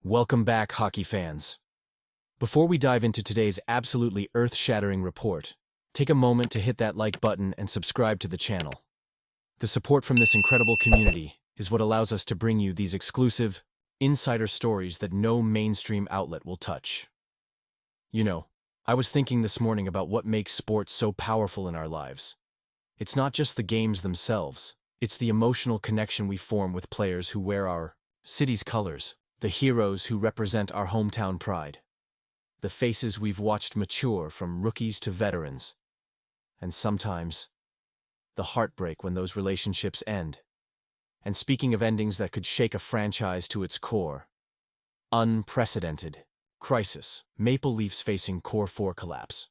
Welcome back, hockey fans. Before we dive into today's absolutely earth-shattering report, take a moment to hit that like button and subscribe to the channel. The support from this incredible community is what allows us to bring you these exclusive, insider stories that no mainstream outlet will touch. You know, I was thinking this morning about what makes sports so powerful in our lives. It's not just the games themselves, it's the emotional connection we form with players who wear our city's colors, the heroes who represent our hometown pride, the faces we've watched mature from rookies to veterans, and sometimes the heartbreak when those relationships end. And speaking of endings that could shake a franchise to its core, unprecedented crisis, Maple Leafs facing Core 4 collapse.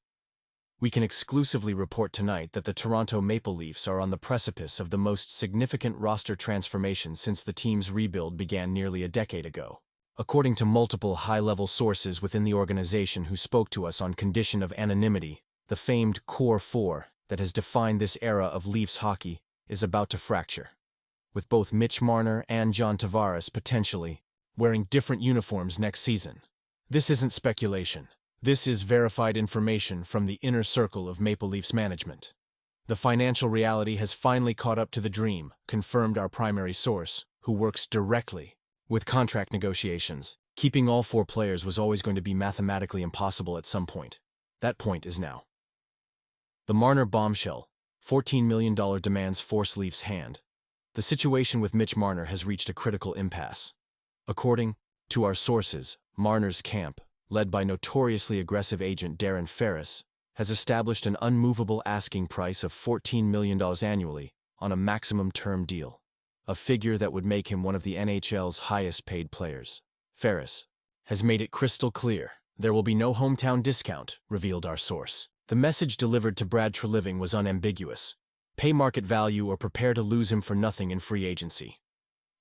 We can exclusively report tonight that the Toronto Maple Leafs are on the precipice of the most significant roster transformation since the team's rebuild began nearly a decade ago. According to multiple high-level sources within the organization who spoke to us on condition of anonymity, the famed Core 4 that has defined this era of Leafs hockey is about to fracture, with both Mitch Marner and John Tavares potentially wearing different uniforms next season. This isn't speculation. This is verified information from the inner circle of Maple Leafs management. The financial reality has finally caught up to the dream, confirmed our primary source, who works directly with contract negotiations. Keeping all four players was always going to be mathematically impossible at some point. That point is now. The Marner bombshell, $14 million demands force Leafs' hand. The situation with Mitch Marner has reached a critical impasse. According to our sources, Marner's camp, led by notoriously aggressive agent Darren Ferris, has established an unmovable asking price of $14 million annually on a maximum term deal, a figure that would make him one of the NHL's highest-paid players. Ferris has made it crystal clear there will be no hometown discount, revealed our source. The message delivered to Brad Treliving was unambiguous: pay market value or prepare to lose him for nothing in free agency.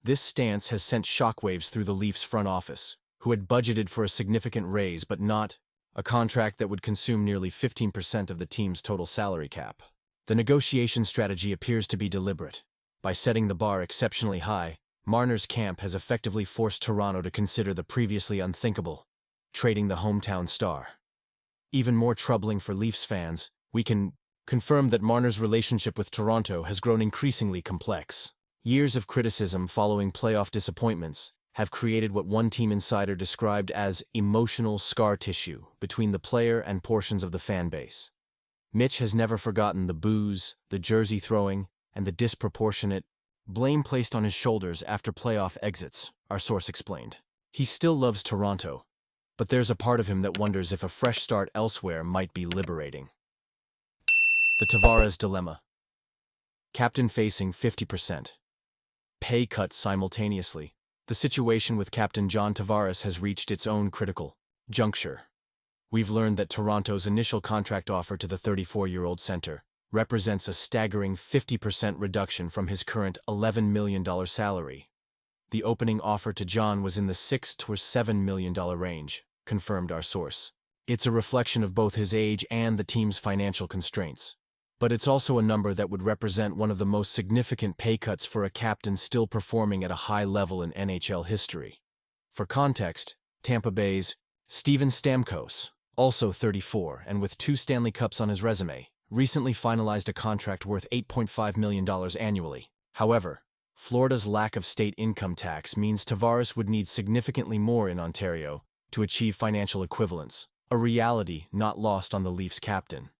This stance has sent shockwaves through the Leafs front office, who had budgeted for a significant raise but not a contract that would consume nearly 15% of the team's total salary cap. The negotiation strategy appears to be deliberate. By setting the bar exceptionally high, Marner's camp has effectively forced Toronto to consider the previously unthinkable: trading the hometown star. Even more troubling for Leafs fans, we can confirm that Marner's relationship with Toronto has grown increasingly complex. Years of criticism following playoff disappointments have created what one team insider described as emotional scar tissue between the player and portions of the fan base. Mitch has never forgotten the boos, the jersey throwing, and the disproportionate blame placed on his shoulders after playoff exits, our source explained. He still loves Toronto, but there's a part of him that wonders if a fresh start elsewhere might be liberating. The Tavares dilemma. Captain facing 50% pay cut simultaneously. The situation with Captain John Tavares has reached its own critical juncture. We've learned that Toronto's initial contract offer to the 34-year-old center represents a staggering 50% reduction from his current $11 million salary. The opening offer to John was in the $6 to $7 million range, confirmed our source. It's a reflection of both his age and the team's financial constraints. But it's also a number that would represent one of the most significant pay cuts for a captain still performing at a high level in NHL history. For context, Tampa Bay's Steven Stamkos, also 34 and with 2 Stanley Cups on his resume, recently finalized a contract worth $8.5 million annually. However, Florida's lack of state income tax means Tavares would need significantly more in Ontario to achieve financial equivalence, a reality not lost on the Leafs captain.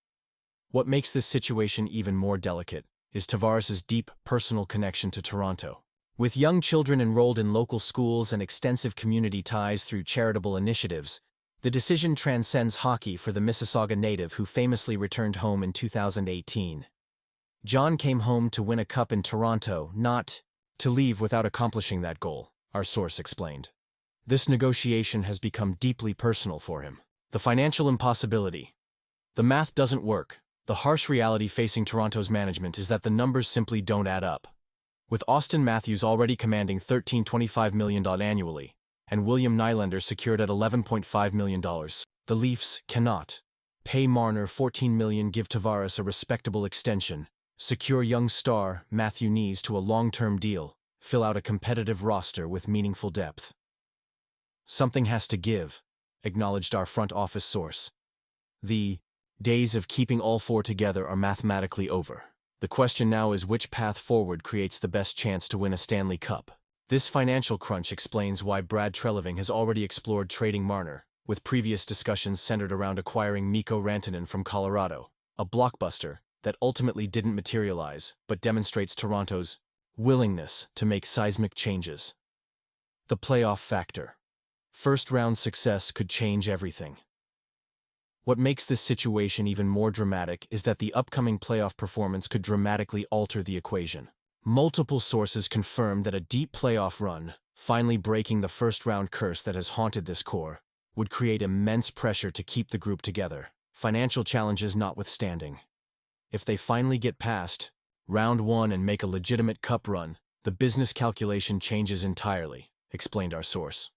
What makes this situation even more delicate is Tavares' deep personal connection to Toronto. With young children enrolled in local schools and extensive community ties through charitable initiatives, the decision transcends hockey for the Mississauga native who famously returned home in 2018. John came home to win a cup in Toronto, not to leave without accomplishing that goal, our source explained. This negotiation has become deeply personal for him. The financial impossibility. The math doesn't work. The harsh reality facing Toronto's management is that the numbers simply don't add up. With Austin Matthews already commanding $13.25 million annually, and William Nylander secured at $11.5 million, the Leafs cannot pay Marner $14 million, give Tavares a respectable extension, secure young star Matthew Knees to a long-term deal, fill out a competitive roster with meaningful depth. Something has to give, acknowledged our front office source. The days of keeping all four together are mathematically over. The question now is which path forward creates the best chance to win a Stanley Cup. This financial crunch explains why Brad Treliving has already explored trading Marner, with previous discussions centered around acquiring Mikko Rantanen from Colorado, a blockbuster that ultimately didn't materialize but demonstrates Toronto's willingness to make seismic changes. The playoff factor. First-round success could change everything. What makes this situation even more dramatic is that the upcoming playoff performance could dramatically alter the equation. Multiple sources confirm that a deep playoff run, finally breaking the first-round curse that has haunted this core, would create immense pressure to keep the group together, financial challenges notwithstanding. If they finally get past round one and make a legitimate cup run, the business calculation changes entirely, explained our source.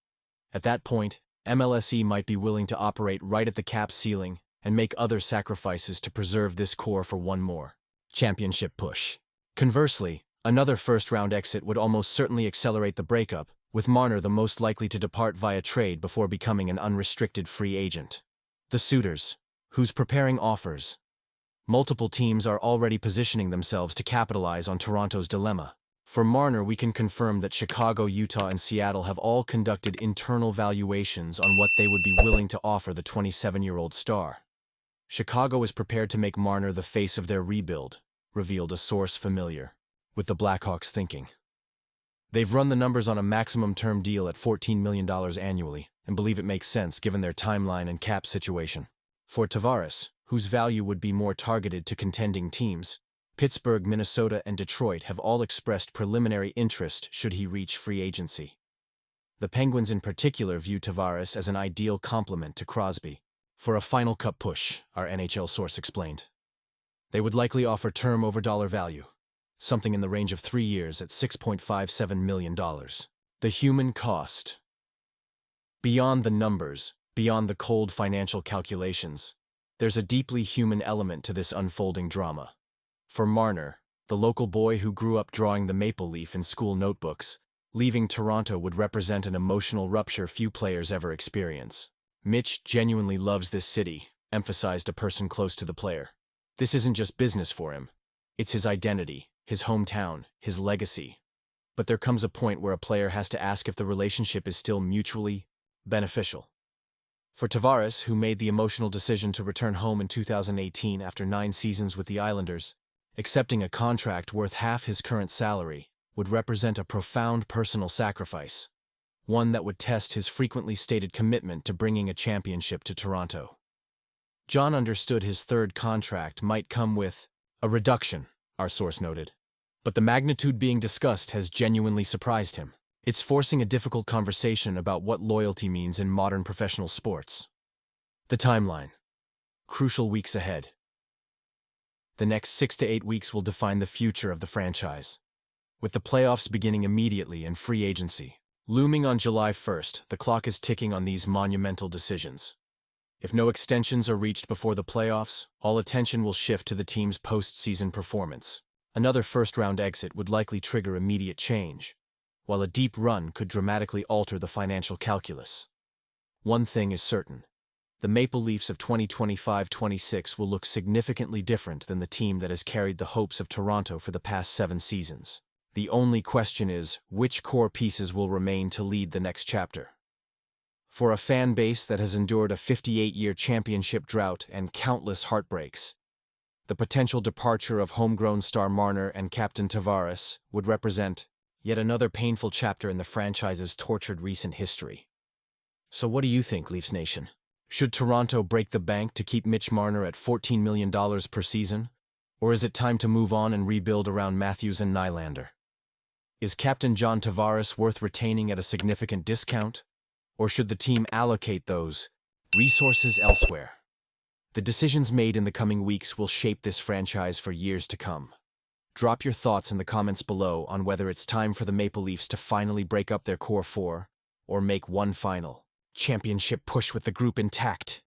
At that point, MLSE might be willing to operate right at the cap ceiling and make other sacrifices to preserve this core for one more championship push. Conversely, another first-round exit would almost certainly accelerate the breakup, with Marner the most likely to depart via trade before becoming an unrestricted free agent. The suitors, who's preparing offers. Multiple teams are already positioning themselves to capitalize on Toronto's dilemma. For Marner, we can confirm that Chicago, Utah, and Seattle have all conducted internal valuations on what they would be willing to offer the 27-year-old star. Chicago is prepared to make Marner the face of their rebuild, revealed a source familiar with the Blackhawks' thinking. They've run the numbers on a maximum-term deal at $14 million annually, and believe it makes sense given their timeline and cap situation. For Tavares, whose value would be more targeted to contending teams, Pittsburgh, Minnesota, and Detroit have all expressed preliminary interest should he reach free agency. The Penguins in particular view Tavares as an ideal complement to Crosby for a final cup push, our NHL source explained. They would likely offer term over dollar value, something in the range of 3 years at $6.57 million. The human cost. Beyond the numbers, beyond the cold financial calculations, there's a deeply human element to this unfolding drama. For Marner, the local boy who grew up drawing the maple leaf in school notebooks, leaving Toronto would represent an emotional rupture few players ever experience. Mitch genuinely loves this city, emphasized a person close to the player. This isn't just business for him. It's his identity, his hometown, his legacy. But there comes a point where a player has to ask if the relationship is still mutually beneficial. For Tavares, who made the emotional decision to return home in 2018 after 9 seasons with the Islanders, accepting a contract worth half his current salary would represent a profound personal sacrifice, one that would test his frequently stated commitment to bringing a championship to Toronto. John understood his third contract might come with a reduction, our source noted, but the magnitude being discussed has genuinely surprised him. It's forcing a difficult conversation about what loyalty means in modern professional sports. The timeline. Crucial weeks ahead. The next 6 to 8 weeks will define the future of the franchise. With the playoffs beginning immediately and free agency looming on July 1st, the clock is ticking on these monumental decisions. If no extensions are reached before the playoffs, all attention will shift to the team's postseason performance. Another first-round exit would likely trigger immediate change, while a deep run could dramatically alter the financial calculus. One thing is certain. The Maple Leafs of 2025-26 will look significantly different than the team that has carried the hopes of Toronto for the past 7 seasons. The only question is, which core pieces will remain to lead the next chapter? For a fan base that has endured a 58-year championship drought and countless heartbreaks, the potential departure of homegrown star Marner and Captain Tavares would represent yet another painful chapter in the franchise's tortured recent history. So what do you think, Leafs Nation? Should Toronto break the bank to keep Mitch Marner at $14 million per season? Or is it time to move on and rebuild around Matthews and Nylander? Is Captain John Tavares worth retaining at a significant discount? Or should the team allocate those resources elsewhere? The decisions made in the coming weeks will shape this franchise for years to come. Drop your thoughts in the comments below on whether it's time for the Maple Leafs to finally break up their core four or make one final championship push with the group intact.